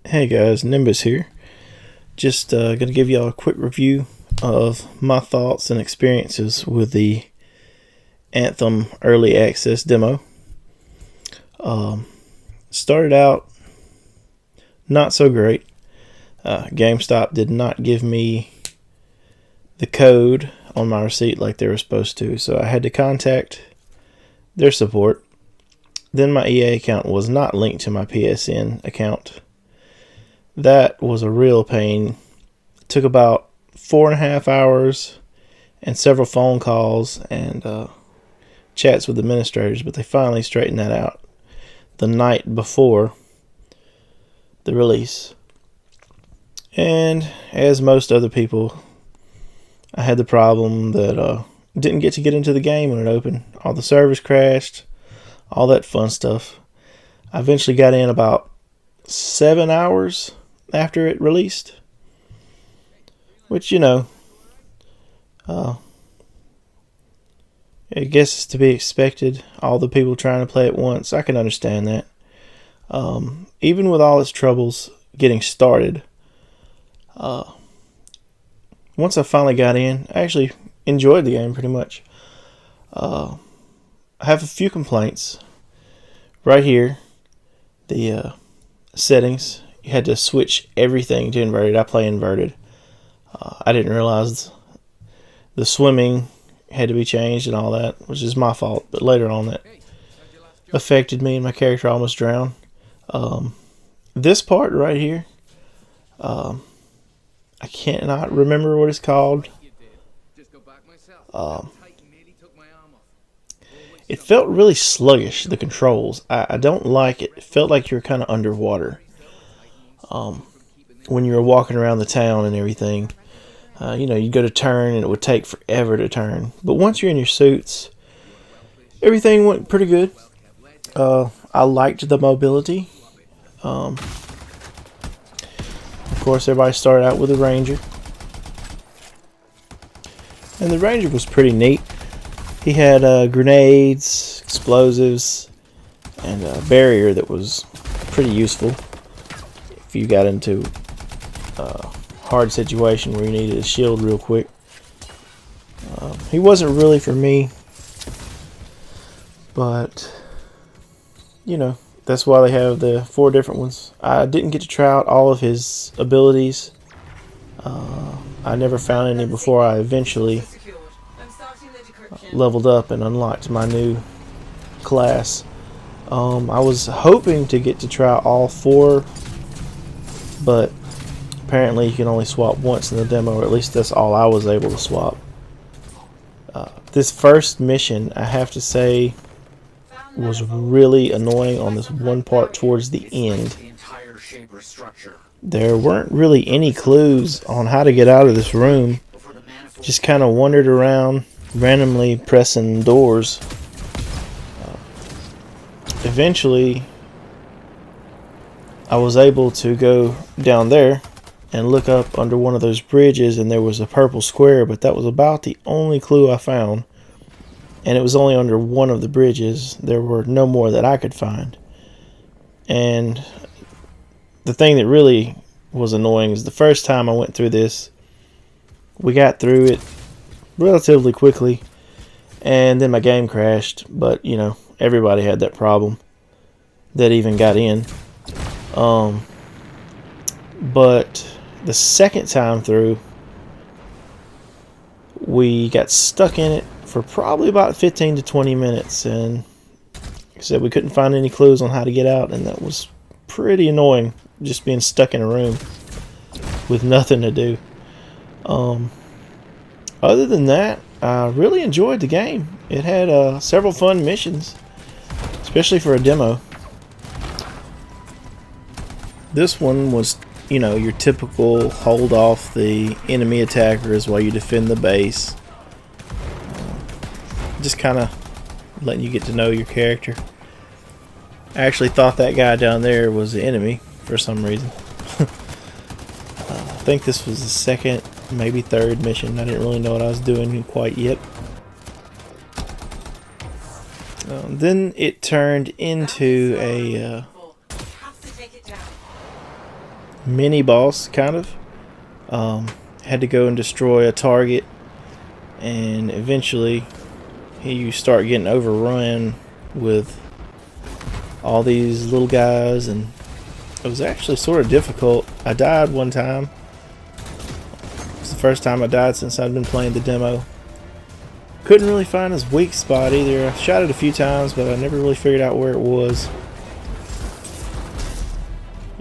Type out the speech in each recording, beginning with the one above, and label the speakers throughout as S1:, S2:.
S1: Hey guys, Nimbus here. Just going to give y'all a quick review of my thoughts and experiences with the Anthem Early Access demo. Started out not so great. GameStop did not give me the code on my receipt like they were supposed to, so I had to contact their support. Then my EA account was not linked to my PSN account. That was a real pain. It took about 4.5 hours and several phone calls and chats with administrators, but they finally straightened that out the night before the release. And as most other people, I had the problem that didn't get into the game when it opened. All the servers crashed, all that fun stuff. I eventually got in about 7 hours after it released, which, I guess is to be expected. All the people trying to play at once, I can understand that. Even with all its troubles getting started, once I finally got in, I actually enjoyed the game pretty much. I have a few complaints. Right here, the settings, you had to switch everything to inverted. I play inverted. I didn't realize the swimming had to be changed and all that, which is my fault, but later on that affected me and my character almost drowned. This part right here, I cannot remember what it's called. It felt really sluggish, the controls. I don't like it. It felt like you were kind of underwater. When you were walking around the town and everything, you go to turn and it would take forever to turn. But once you're in your suits, everything went pretty good. I liked the mobility. Of course, everybody started out with a Ranger. And the Ranger was pretty neat. He had grenades, explosives, and a barrier that was pretty useful if you got into a hard situation where you needed a shield real quick. He wasn't really for me, but that's why they have the 4 different ones. I didn't get to try out all of his abilities. I never found any before I eventually leveled up and unlocked my new class. I was hoping to get to try all 4, but apparently you can only swap once in the demo, or at least that's all I was able to swap. This first mission, I have to say, was really annoying on this one part towards the end. There weren't really any clues on how to get out of this room. Just kind of wandered around, randomly pressing doors. Eventually, I was able to go down there and look up under one of those bridges, and there was a purple square, but that was about the only clue I found. And it was only under one of the bridges. There were no more that I could find. And the thing that really was annoying is the first time I went through this, we got through it relatively quickly, and then my game crashed. But everybody had that problem that even got in. But the second time through, we got stuck in it for probably about 15 to 20 minutes, and like I said, we couldn't find any clues on how to get out, and that was pretty annoying, just being stuck in a room with nothing to do. Other than that, I really enjoyed the game. It had several fun missions, especially for a demo. This one was, your typical hold off the enemy attackers while you defend the base. Just kind of letting you get to know your character. I actually thought that guy down there was the enemy for some reason. I think this was the second, maybe third mission. I didn't really know what I was doing quite yet. Then it turned into a mini boss, kind of. Had to go and destroy a target, and eventually you start getting overrun with all these little guys, and it was actually sort of difficult. I died one time. It's the first time I died since I've been playing the demo. Couldn't really find his weak spot either. I shot it a few times, but I never really figured out where it was.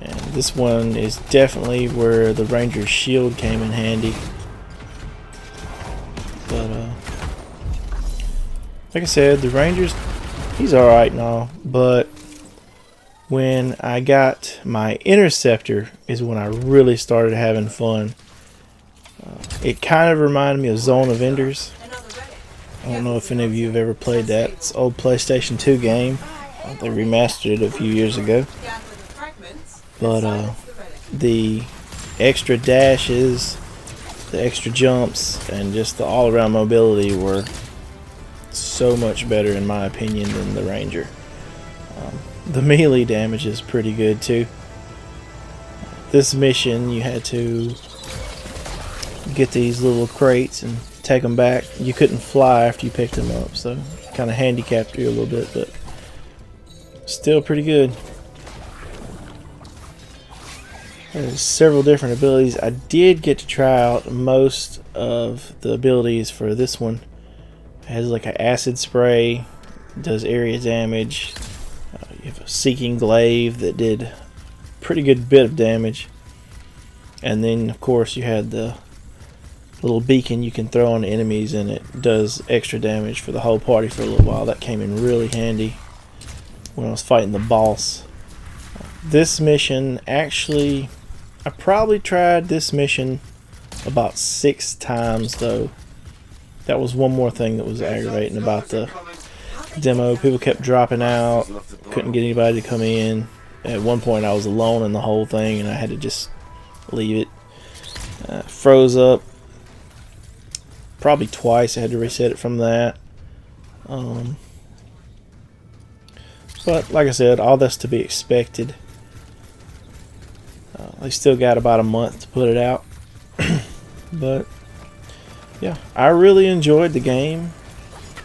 S1: And this one is definitely where the Ranger's shield came in handy. But like I said, the Ranger's, he's alright and all, but when I got my Interceptor is when I really started having fun. It kind of reminded me of Zone of Enders. I don't know if any of you have ever played that. It's an old PlayStation 2 game. They remastered it a few years ago. But the extra dashes, the extra jumps, and just the all-around mobility were so much better in my opinion than the Ranger. The melee damage is pretty good too. This mission you had to get these little crates and take them back. You couldn't fly after you picked them up, so kind of handicapped you a little bit, but still pretty good. There's several different abilities. I did get to try out most of the abilities for this one. It has like an acid spray, does area damage. You have a seeking glaive that did pretty good bit of damage, and then of course you had the little beacon you can throw on enemies, and it does extra damage for the whole party for a little while. That came in really handy when I was fighting the boss. This mission, actually, I probably tried this mission about 6 times though. That was one more thing that was aggravating about the demo. People kept dropping out, couldn't get anybody to come in. At one point I was alone in the whole thing and I had to just leave it. Froze up probably twice. I had to reset it from that. But like I said, all that's to be expected. They still got about a month to put it out. But yeah, I really enjoyed the game,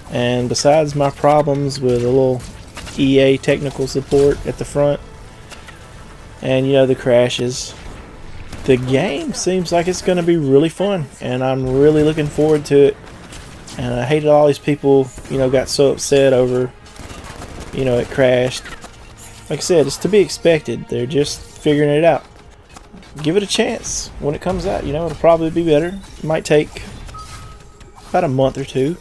S1: and besides my problems with a little EA technical support at the front and the crashes, the game seems like it's going to be really fun, and I'm really looking forward to it. And I hated all these people got so upset over it crashed. Like I said, it's to be expected. They're just figuring it out. Give it a chance when it comes out. It'll probably be better. It might take about a month or two.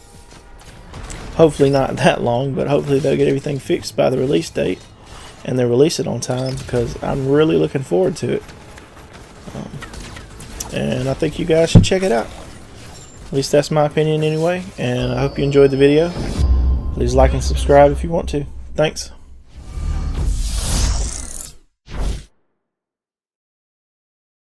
S1: Hopefully not that long, but hopefully they'll get everything fixed by the release date and they'll release it on time, because I'm really looking forward to it. And I think you guys should check it out. At least that's my opinion anyway, and I hope you enjoyed the video. Please like and subscribe if you want to. Thanks.